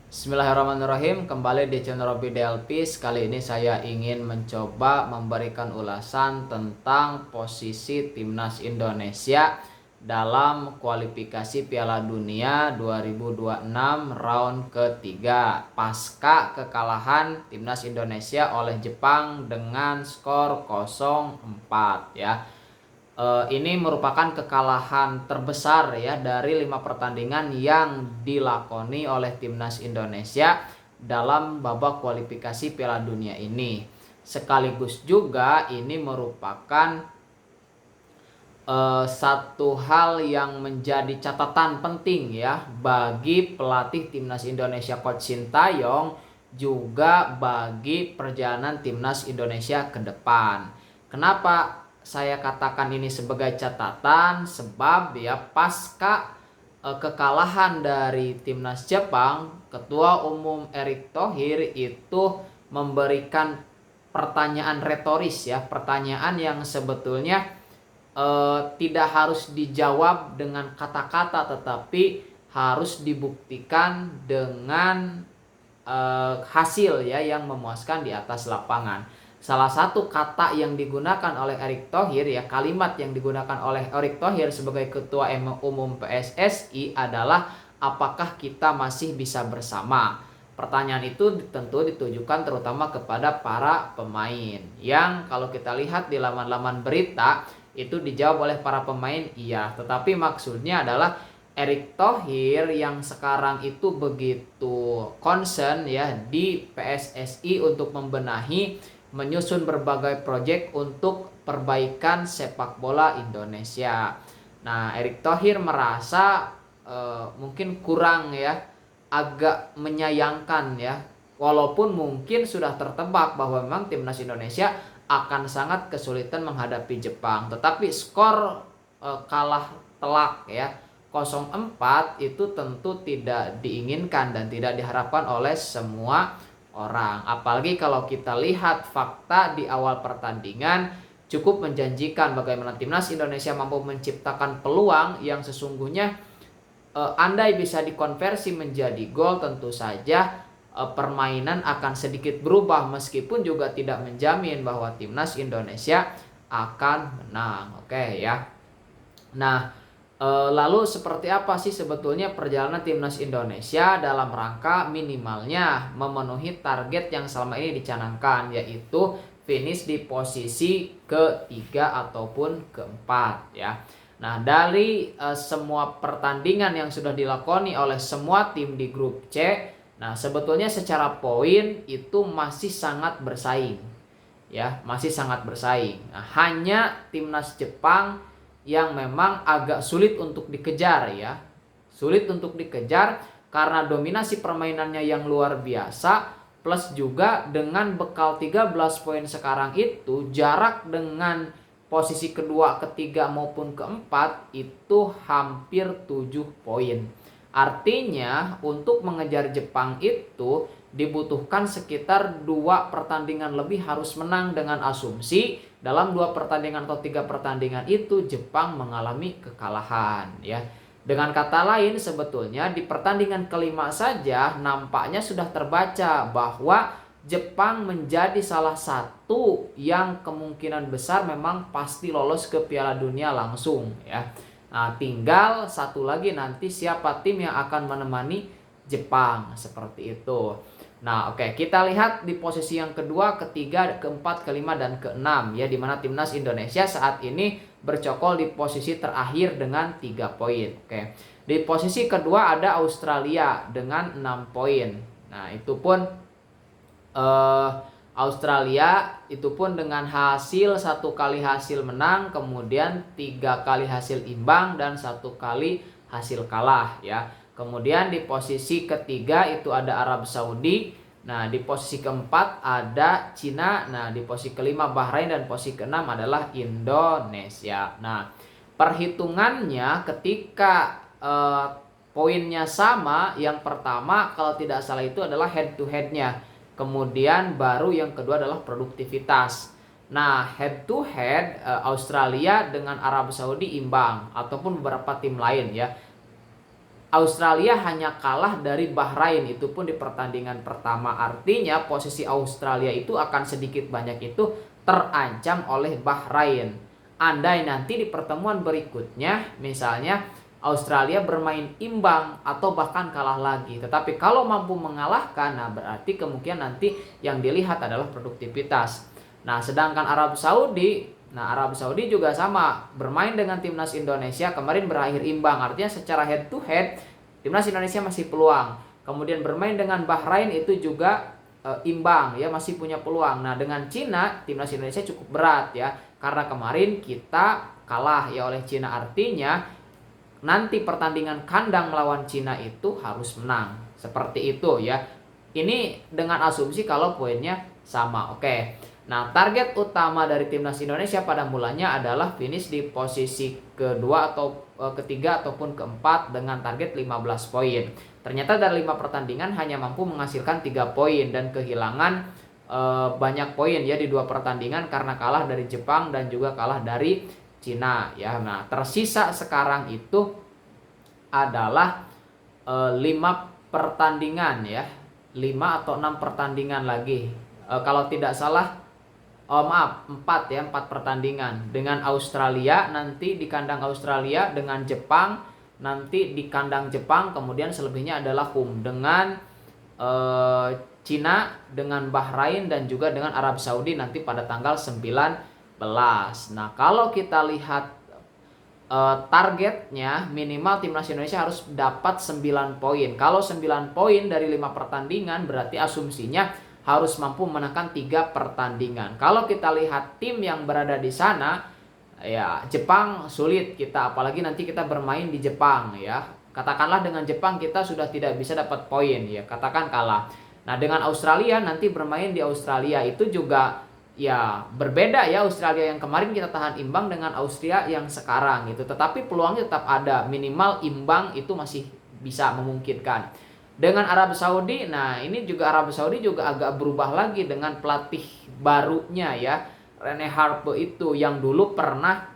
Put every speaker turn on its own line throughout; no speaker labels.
Bismillahirrahmanirrahim, kembali di channel Robby Delpis. Kali ini saya ingin mencoba memberikan ulasan tentang posisi timnas Indonesia dalam kualifikasi Piala Dunia 2026 round ketiga pasca kekalahan timnas Indonesia oleh Jepang dengan skor 0-4 ya. Ini merupakan kekalahan terbesar ya dari 5 pertandingan yang dilakoni oleh timnas Indonesia dalam babak kualifikasi Piala Dunia ini. Sekaligus juga ini merupakan satu hal yang menjadi catatan penting ya bagi pelatih timnas Indonesia Coach Sintayong, juga bagi perjalanan timnas Indonesia ke depan. Kenapa saya katakan ini sebagai catatan? Sebab ya pasca kekalahan dari timnas Jepang, Ketua Umum Erick Thohir itu memberikan pertanyaan retoris ya, pertanyaan yang sebetulnya tidak harus dijawab dengan kata-kata, tetapi harus dibuktikan dengan hasil ya yang memuaskan di atas lapangan. Salah satu kata yang digunakan oleh Erick Thohir ya, kalimat yang digunakan oleh Erick Thohir sebagai Ketua Umum PSSI adalah apakah kita masih bisa bersama. Pertanyaan itu tentu ditujukan terutama kepada para pemain yang kalau kita lihat di laman-laman berita itu dijawab oleh para pemain iya, tetapi maksudnya adalah Erick Thohir yang sekarang itu begitu concern ya di PSSI untuk membenahi, menyusun berbagai proyek untuk perbaikan sepak bola Indonesia. Nah, Erick Thohir merasa mungkin kurang ya, agak menyayangkan ya, walaupun mungkin sudah tertebak bahwa memang timnas Indonesia akan sangat kesulitan menghadapi Jepang, tetapi skor kalah telak ya 0-4 itu tentu tidak diinginkan dan tidak diharapkan oleh semua orang. Apalagi kalau kita lihat fakta di awal pertandingan cukup menjanjikan bagaimana timnas Indonesia mampu menciptakan peluang yang sesungguhnya andai bisa dikonversi menjadi gol, tentu saja permainan akan sedikit berubah, meskipun juga tidak menjamin bahwa timnas Indonesia akan menang. Oke ya. Nah, lalu seperti apa sih sebetulnya perjalanan timnas Indonesia dalam rangka minimalnya memenuhi target yang selama ini dicanangkan, yaitu finish di posisi ketiga ataupun keempat ya. Nah, dari semua pertandingan yang sudah dilakoni oleh semua tim di grup C, nah sebetulnya secara poin itu masih sangat bersaing ya, masih sangat bersaing. Nah, hanya timnas Jepang yang memang agak sulit untuk dikejar ya. Sulit untuk dikejar karena dominasi permainannya yang luar biasa, plus juga dengan bekal 13 poin sekarang itu, jarak dengan posisi kedua, ketiga maupun keempat itu hampir 7 poin. Artinya untuk mengejar Jepang itu dibutuhkan sekitar 2 pertandingan lebih harus menang, dengan asumsi dalam 2 pertandingan atau 3 pertandingan itu Jepang mengalami kekalahan ya. Dengan kata lain, sebetulnya di pertandingan kelima saja nampaknya sudah terbaca bahwa Jepang menjadi salah satu yang kemungkinan besar memang pasti lolos ke Piala Dunia langsung ya. Nah, tinggal satu lagi nanti siapa tim yang akan menemani Jepang, seperti itu. Nah, oke, kita lihat di posisi yang kedua, ketiga, keempat, kelima, dan keenam ya, dimana timnas Indonesia saat ini bercokol di posisi terakhir dengan 3 poin. Oke. Di posisi kedua ada Australia dengan 6 poin. Nah, itu pun Australia itu pun dengan hasil 1 kali hasil menang, kemudian 3 kali hasil imbang, dan 1 kali hasil kalah ya. Kemudian di posisi ketiga itu ada Arab Saudi. Nah, di posisi keempat ada Cina. Nah, di posisi kelima Bahrain, dan posisi keenam adalah Indonesia. Nah, perhitungannya ketika poinnya sama, yang pertama kalau tidak salah itu adalah head to headnya. Kemudian baru yang kedua adalah produktivitas. Nah, head to head Australia dengan Arab Saudi imbang ataupun beberapa tim lain ya. Australia hanya kalah dari Bahrain, itu pun di pertandingan pertama. Artinya posisi Australia itu akan sedikit banyak itu terancam oleh Bahrain. Andai nanti di pertemuan berikutnya misalnya Australia bermain imbang atau bahkan kalah lagi, tetapi kalau mampu mengalahkan, nah berarti kemungkinan nanti yang dilihat adalah produktivitas. Nah, sedangkan Arab Saudi juga sama, bermain dengan timnas Indonesia kemarin berakhir imbang, artinya secara head to head timnas Indonesia masih peluang. Kemudian bermain dengan Bahrain itu juga imbang ya, masih punya peluang. Nah, dengan Cina timnas Indonesia cukup berat ya, karena kemarin kita kalah ya oleh Cina, artinya nanti pertandingan kandang melawan Cina itu harus menang. Seperti itu ya. Ini dengan asumsi kalau poinnya sama. Oke. Nah, target utama dari timnas Indonesia pada mulanya adalah finish di posisi kedua atau ketiga ataupun keempat dengan target 15 poin. Ternyata dari 5 pertandingan hanya mampu menghasilkan 3 poin dan kehilangan banyak poin ya di 2 pertandingan karena kalah dari Jepang dan juga kalah dari Cina ya. Nah, tersisa sekarang itu adalah 5 pertandingan ya. 5 atau 6 pertandingan lagi. Kalau tidak salah 4 ya, 4 pertandingan dengan Australia, nanti di kandang Australia, dengan Jepang nanti di kandang Jepang, kemudian selebihnya adalah home dengan Cina, dengan Bahrain dan juga dengan Arab Saudi nanti pada tanggal 19. Nah, kalau kita lihat targetnya minimal timnas Indonesia harus dapat 9 poin. Kalau 9 poin dari 5 pertandingan berarti asumsinya harus mampu menekan 3 pertandingan. Kalau kita lihat tim yang berada di sana, ya Jepang sulit kita, apalagi nanti kita bermain di Jepang ya. Katakanlah dengan Jepang kita sudah tidak bisa dapat poin ya, katakan kalah. Nah, dengan Australia nanti bermain di Australia itu juga ya berbeda ya, Australia yang kemarin kita tahan imbang dengan Austria yang sekarang gitu. Tetapi peluangnya tetap ada, minimal imbang itu masih bisa memungkinkan. Dengan Arab Saudi, nah ini juga Arab Saudi juga agak berubah lagi dengan pelatih barunya ya, Rene Harpe itu yang dulu pernah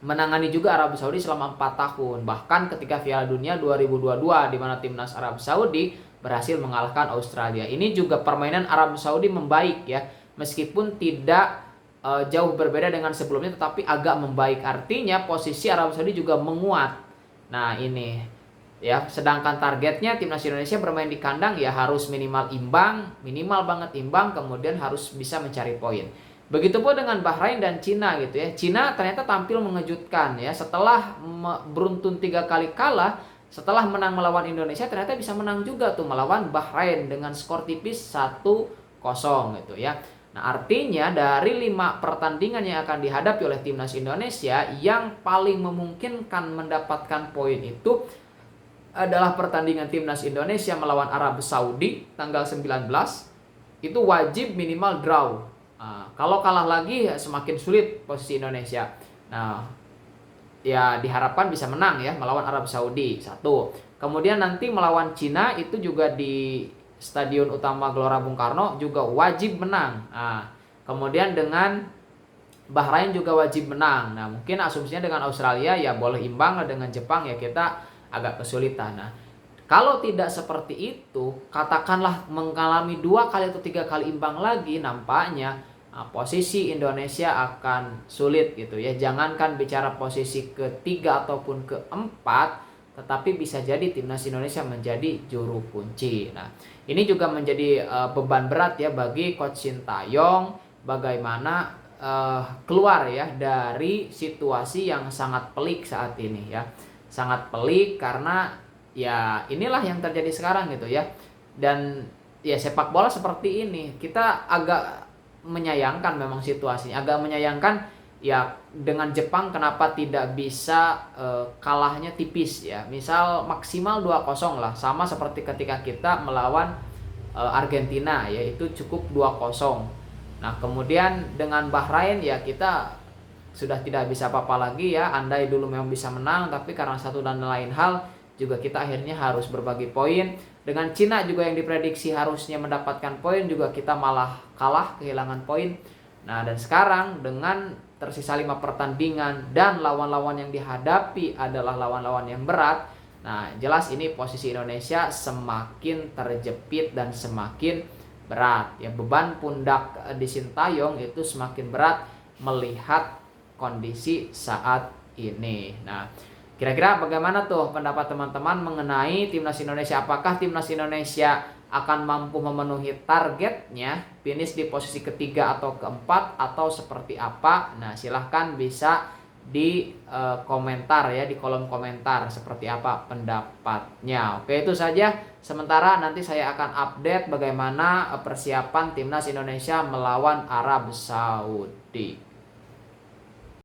menangani juga Arab Saudi selama 4 tahun. Bahkan ketika Piala Dunia 2022 di mana timnas Arab Saudi berhasil mengalahkan Australia. Ini juga permainan Arab Saudi membaik ya. Meskipun tidak jauh berbeda dengan sebelumnya, tetapi agak membaik. Artinya posisi Arab Saudi juga menguat. Nah, ini ya, sedangkan targetnya timnas Indonesia bermain di kandang ya harus minimal imbang, minimal banget imbang, kemudian harus bisa mencari poin. Begitupun dengan Bahrain dan Cina gitu ya. Cina ternyata tampil mengejutkan ya, setelah beruntun 3 kali kalah, setelah menang melawan Indonesia ternyata bisa menang juga tuh melawan Bahrain dengan skor tipis 1-0 gitu ya. Nah, artinya dari 5 pertandingan yang akan dihadapi oleh timnas Indonesia, yang paling memungkinkan mendapatkan poin itu adalah pertandingan timnas Indonesia melawan Arab Saudi tanggal 19. Itu wajib minimal draw. Nah, kalau kalah lagi ya semakin sulit posisi Indonesia. Nah, ya diharapkan bisa menang ya melawan Arab Saudi 1. Kemudian nanti melawan Cina itu juga di Stadion Utama Gelora Bung Karno juga wajib menang. Nah, kemudian dengan Bahrain juga wajib menang. Nah, mungkin asumsinya dengan Australia ya boleh imbang, dengan Jepang ya kita agak kesulitan. Nah, kalau tidak seperti itu, katakanlah mengalami 2 kali atau 3 kali imbang lagi, nampaknya posisi Indonesia akan sulit gitu ya. Jangankan bicara posisi ketiga ataupun keempat, tetapi bisa jadi timnas Indonesia menjadi juru kunci. Nah, ini juga menjadi beban berat ya bagi Coach Sintayong, bagaimana keluar ya dari situasi yang sangat pelik saat ini ya. Sangat pelik karena ya inilah yang terjadi sekarang gitu ya. Dan ya sepak bola seperti ini, kita agak menyayangkan memang situasinya, agak menyayangkan ya dengan Jepang kenapa tidak bisa kalahnya tipis ya. Misal maksimal 2-0 lah, sama seperti ketika kita melawan Argentina ya, itu cukup 2-0. Nah, kemudian dengan Bahrain ya kita sudah tidak bisa apa-apa lagi ya. Andai dulu memang bisa menang, tapi karena satu dan lain hal juga kita akhirnya harus berbagi poin. Dengan Cina juga yang diprediksi harusnya mendapatkan poin, juga kita malah kalah, kehilangan poin. Nah, dan sekarang dengan tersisa 5 pertandingan dan lawan-lawan yang dihadapi adalah lawan-lawan yang berat, Nah, jelas ini posisi Indonesia semakin terjepit dan semakin berat. Ya, beban pundak di Sintayong itu semakin berat melihat kondisi saat ini. Nah, kira-kira bagaimana tuh pendapat teman-teman mengenai timnas Indonesia? Apakah timnas Indonesia akan mampu memenuhi targetnya, finish di posisi ketiga atau keempat, atau seperti apa? Nah, silahkan bisa di komentar ya, di kolom komentar seperti apa pendapatnya. Oke, itu saja. Sementara nanti saya akan update bagaimana persiapan timnas Indonesia melawan Arab Saudi.